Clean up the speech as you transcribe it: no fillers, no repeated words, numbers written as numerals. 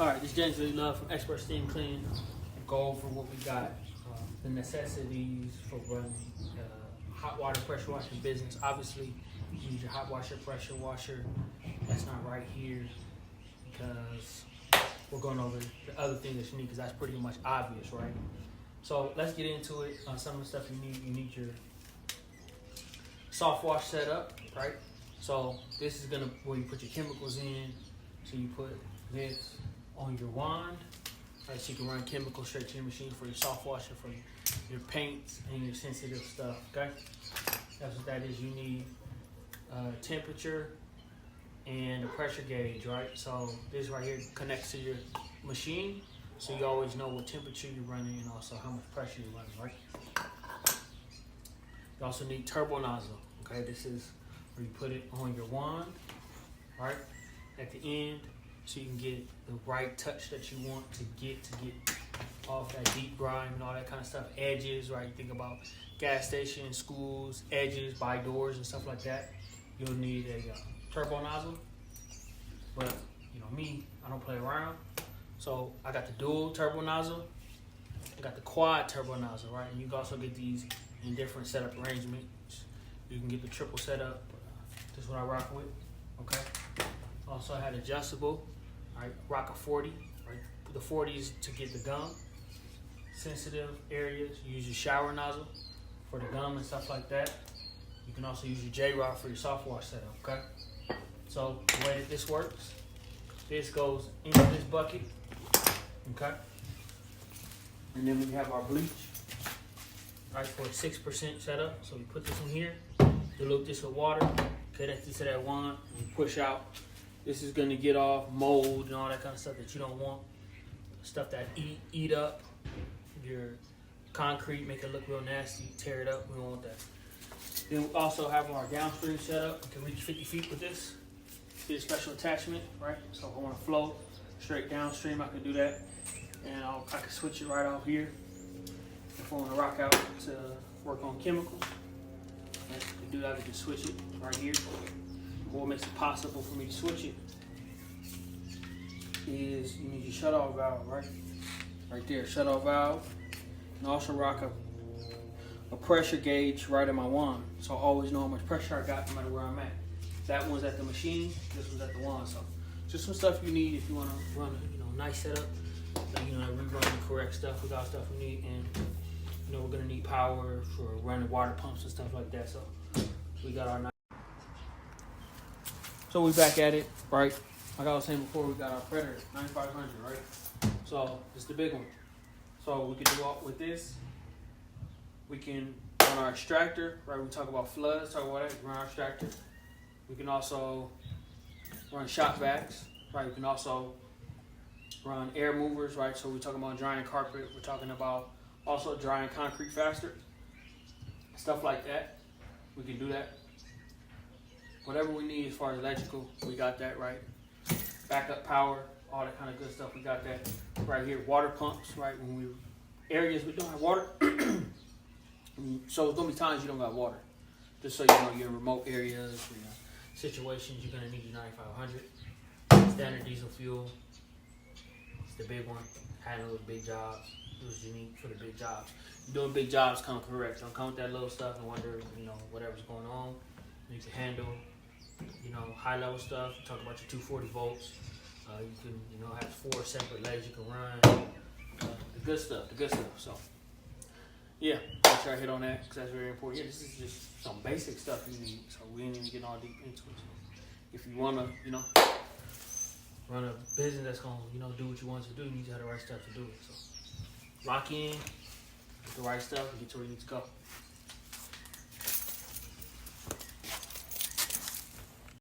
All right, this is James Lee Love from Expert Steam Clean. Go over what we got, the necessities for running hot water pressure washing business. Obviously, you use your hot washer, pressure washer. That's not right here because we're going over the other thing that you need because that's pretty much obvious, right? So let's get into it. Some of the stuff you need. You need your soft wash setup, right? So this is gonna where you put your chemicals in. So you put this on your wand, right? So you can run chemicals straight to your machine for your soft washer, for your paints and your sensitive stuff. Okay, that's what that is. You need temperature and a pressure gauge, right? So this right here connects to your machine, so you always know what temperature you're running and also how much pressure you're running, right? You also need turbo nozzle. Okay, this is where you put it on your wand, right, at the end, so you can get the right touch that you want to get off that deep grime and all that kind of stuff. Edges, right? You think about gas stations, schools, edges by doors and stuff like that. You'll need a turbo nozzle. But you know me, I don't play around. So I got the dual turbo nozzle. I got the quad turbo nozzle, right? And you can also get these in different setup arrangements. You can get the triple setup. This is what I rock with. Okay. Also had adjustable. All right, rock a 40. Right, the 40 is to get the gum. Sensitive areas, you use your shower nozzle for the gum and stuff like that. You can also use your J-Rod for your soft wash setup. Okay. So the way that this works, this goes into this bucket. Okay. And then we have our bleach, right, for a 6% setup. So we put this in here, dilute this with water, connect it to that wand, and push out. This is gonna get off mold and all that kind of stuff that you don't want. Stuff that eat up your concrete, make it look real nasty, tear it up. We don't want that. Then we also have our downstream setup. You can reach 50 feet with this. See the special attachment, right? So if I want to flow straight downstream, I can do that. And I can switch it right off here. If I want to rock out to work on chemicals, I can do that. I can switch it right here. What makes it possible for me to switch it is you need your shutoff valve, right? Right there, shutoff valve. And also rock a pressure gauge right in my wand, so I always know how much pressure I got no matter where I'm at. That one's at the machine, this one's at the wand. So just some stuff you need if you want to run a nice setup. We run the correct stuff. We got stuff we need, and we're gonna need power for running water pumps and stuff like that. So we got our. So we back at it, right? Like I was saying before, we got our Predator 9500, right? So it's the big one. So we can do all with this. We can run our extractor, right? We talk about floods, talk about that. Run our extractor. We can also run shop vacs, right? We can also run air movers, right? So we're talking about drying carpet. We're talking about also drying concrete faster, stuff like that. We can do that. Whatever we need as far as electrical, we got that, right? Backup power, all that kind of good stuff, we got that right here. Water pumps, right? When areas we don't have water, so there's gonna be times you don't got water. Just so you know, you're in remote areas, situations, you're gonna need your 9500. Standard diesel fuel, it's the big one. Handle the big jobs. It was unique for the big jobs. You're doing big jobs, come correct. Don't come with that little stuff and wonder, whatever's going on. You can handle, high level stuff. You talk about your 240 volts. You can, have 4 separate legs you can run. The good stuff. So, yeah, I'll try to hit on that because that's very important. Yeah, this is just some basic stuff you need. So we ain't even getting all deep into it. So if you wanna, run a business that's gonna, do what you want to do, you need to have the right stuff to do it. So lock in, get the right stuff, and get to where you need to go.